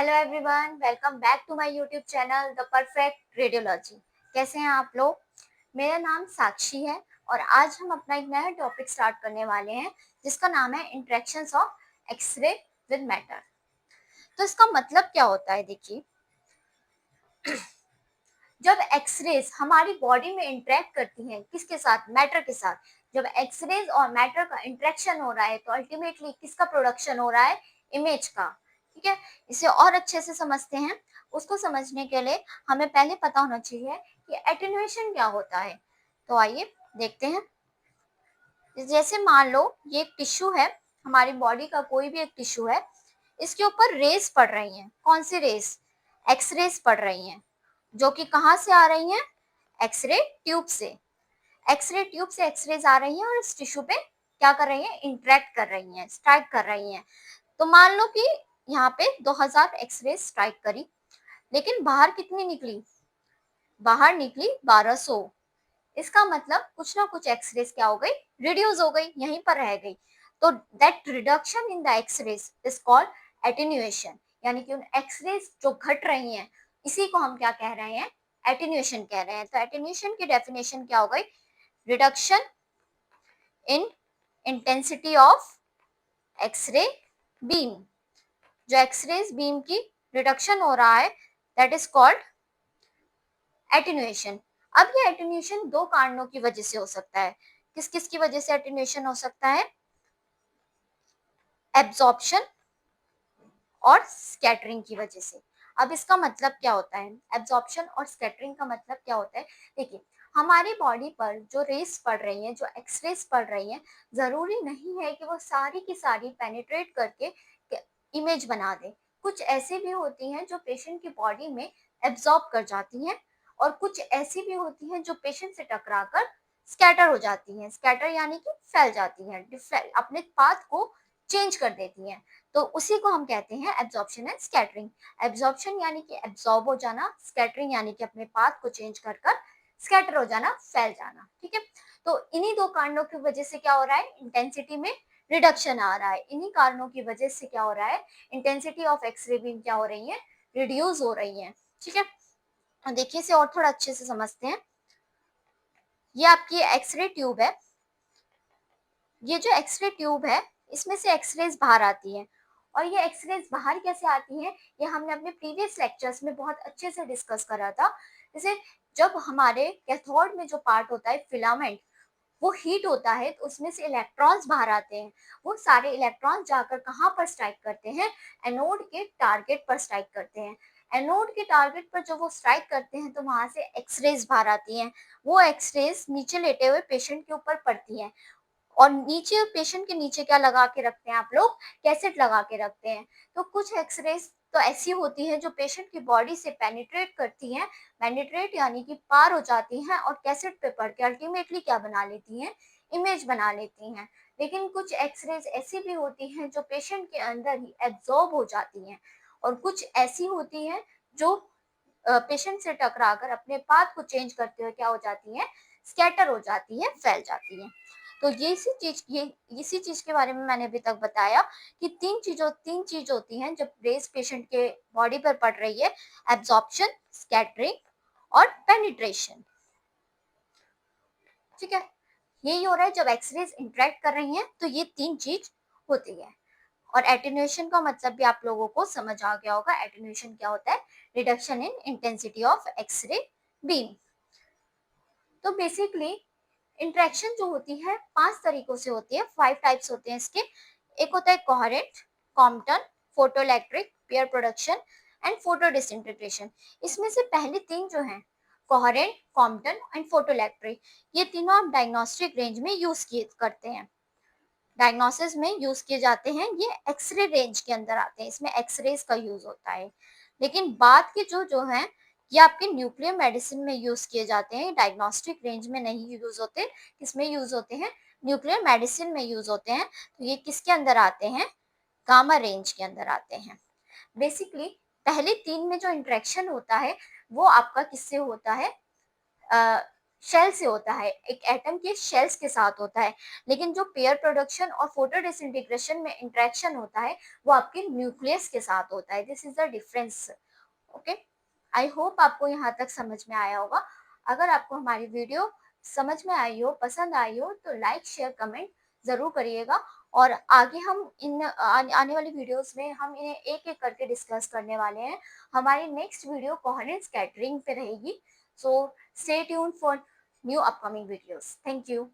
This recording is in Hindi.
Hello everyone, welcome back to my YouTube channel the perfect radiology. कैसे हैं आप लोग? मेरा नाम साक्षी है और आज हम अपना एक नया टॉपिक स्टार्ट करने वाले हैं जिसका नाम है interactions of X-ray with matter. तो इसका मतलब क्या होता है? देखिए, जब एक्सरेज हमारी बॉडी में इंटरेक्ट करती हैं, किसके साथ? मैटर के साथ। जब एक्सरेज और मैटर का इंटरेक्शन हो रहा है तो अल्टीमेटली किसका प्रोडक्शन हो रहा है? इमेज का। ठीक है, इसे और अच्छे से समझते हैं। उसको समझने के लिए हमें पहले पता होना चाहिए कि एटेन्यूएशन क्या होता है। तो आइए देखते हैं। जैसे मान लो ये एक टिश्यू है, हमारी बॉडी का कोई भी एक टिश्यू है, इसके ऊपर रेस पड़ रही हैं। कौन सी रेस? एक्सरेज पड़ रही हैं, जो कि कहाँ से आ रही हैं? एक्सरे ट्यूब से। एक्सरे ट्यूब से एक्सरेज आ रही हैं और इस टिश्यू पे क्या कर रही हैं? इंटरेक्ट कर रही हैं, स्ट्राइक कर रही हैं। तो मान लो कि यहाँ पे 2000 एक्सरे स्ट्राइक करी, लेकिन बाहर कितनी निकली? बाहर निकली 1200। इसका मतलब कुछ ना कुछ एक्सरेज क्या हो गई? रिड्यूस हो गई, यहीं पर रह गई। तो that reduction in the X-rays is called attenuation. यानी कि उन एक्सरेज जो घट रही हैं, इसी को हम क्या कह रहे हैं? एटेन्यूएशन कह रहे हैं। तो एटेन्यूएशन की डेफिनेशन क्या हो गई? Reduction in intensity of X-ray beam. जो एक्सरेज बीम की रिडक्शन हो रहा है, दैट इज कॉल्ड एटेन्यूएशन। अब ये एटेन्यूएशन दो कारणों की वजह से हो सकता है। किस किस की वजह से एटेन्यूएशन हो सकता है? एब्जॉर्प्शन और स्कैटरिंग की वजह से। अब इसका मतलब क्या होता है? एब्जॉर्प्शन और स्कैटरिंग का मतलब क्या होता है? देखिए, हमारी बॉडी पर जो रेस पड़ रही हैं, जो एक्सरेज पड़ रही हैं, जरूरी नहीं है कि वो सारी की सारी पेनिट्रेट करके इमेज बना दे। कुछ ऐसी भी होती हैं जो पेशेंट की बॉडी में एब्जॉर्ब कर जाती हैं, और कुछ ऐसी भी होती हैं जो पेशेंट से टकराकर स्कैटर हो जाती हैं। स्कैटर यानी कि फैल जाती हैं, अपने पाथ को चेंज कर देती हैं। तो उसी को हम कहते हैं एब्जॉर्प्शन एंड स्कैटरिंग। एब्जॉर्प्शन यानी कि एब्जॉर्ब हो जाना, स्कैटरिंग यानी कि अपने पाथ को चेंज कर कर स्कैटर हो जाना, फैल जाना। ठीक है, तो इन्हीं दो कारणों की वजह से क्या हो रहा है? इंटेंसिटी में रिडक्शन आ रहा है। इन्हीं कारणों की वजह से क्या हो रहा है? इंटेंसिटी ऑफ एक्सरे बीम क्या हो रही है? रिड्यूस हो रही है। ठीक है, देखिए इसे और थोड़ा अच्छे से समझते हैं। ये आपकी एक्सरे ट्यूब है। ये जो एक्सरे ट्यूब है, इसमें से एक्सरेज बाहर आती है। और ये एक्सरेज बाहर कैसे आती हैं, ये हमने अपने प्रीवियस लेक्चर्स में बहुत अच्छे से डिस्कस करा था। जैसे जब हमारे कैथोड में जो पार्ट होता है, फिलामेंट, वो हीट होता है तो उसमें से इलेक्ट्रॉन्स बाहर आते हैं। वो सारे इलेक्ट्रॉन जाकर कहाँ पर स्ट्राइक करते हैं? एनोड के टारगेट पर स्ट्राइक करते हैं। एनोड के टारगेट पर जब वो स्ट्राइक करते हैं तो वहां से एक्सरेज बाहर आती हैं। वो एक्सरेज नीचे लेटे हुए पेशेंट के ऊपर पड़ती हैं, और नीचे पेशेंट के नीचे क्या लगा के रखते हैं आप लोग? कैसेट लगा के रखते हैं। तो कुछ एक्सरेज तो ऐसी होती है जो पेशेंट की बॉडी से पेनिट्रेट करती हैं। पेनिट्रेट यानी कि पार हो जाती हैं और कैसेट पे पढ़ के अल्टीमेटली क्या बना लेती हैं? इमेज बना लेती हैं। लेकिन कुछ एक्सरेज ऐसी भी होती हैं जो पेशेंट के अंदर ही एब्जॉर्ब हो जाती हैं, और कुछ ऐसी होती हैं जो पेशेंट से टकराकर अपने पाथ को चेंज करते हुए क्या हो जाती हैं? स्कैटर हो जाती है, फैल जाती हैं। तो ये इसी चीज के बारे में मैंने अभी तक बताया कि तीन चीज होती हैं जब रेस पेशेंट के बॉडी पर पड़ रही है: एब्जॉर्प्शन, स्कैटरिंग और पेनिट्रेशन। ठीक है, यही हो रहा है जब एक्सरेज इंटरेक्ट कर रही हैं, तो ये तीन चीज होती है। और एटेन्यूएशन का मतलब भी आप लोगों को समझ आ गया होगा। एटेन्यूएशन क्या होता है? Reduction in intensity of X-ray beam. तो बेसिकली इंटरेक्शन जो होती है 5 तरीकों से होती है, 5 टाइप्स होते हैं इसके। एक होता है coherent, Compton, photoelectric, pair production and photo disintegration. इसमें से पहले तीन जो हैं, कोहेरेंट, कॉम्पटन एंड फोटोइलेक्ट्रिक, ये तीनों आप डायग्नोस्टिक रेंज में यूज किए करते हैं, डायग्नोसिस में यूज किए जाते हैं। ये एक्सरे रेंज के अंदर आते हैं, इसमें एक्सरेज का यूज होता है। लेकिन बाद के जो जो हैं, ये आपके न्यूक्लियर मेडिसिन में यूज किए जाते हैं, डायग्नोस्टिक रेंज में नहीं यूज होते। किसमें यूज होते हैं? न्यूक्लियर मेडिसिन में यूज होते हैं। तो ये किसके अंदर आते हैं? गामा रेंज के अंदर आते हैं। बेसिकली पहले तीन में जो इंटरेक्शन होता है वो आपका किससे होता है? शेल से होता है, एक एटम के शेल्स के साथ होता है, लेकिन जो पेयर प्रोडक्शन और फोटो डिसइंटीग्रेशन में इंटरेक्शन होता है वो आपके न्यूक्लियस के साथ होता है। This is the difference. Okay, I hope आपको यहाँ तक समझ में आया होगा। अगर आपको हमारी वीडियो समझ में आई हो, पसंद आई हो, तो लाइक शेयर कमेंट ज़रूर करिएगा। और आगे हम आने वाली वीडियोस में हम इन्हें एक एक करके डिस्कस करने वाले हैं। हमारी नेक्स्ट वीडियो कोहेरेंट स्कैटरिंग पे रहेगी। So stay tune for new upcoming videos. Thank you.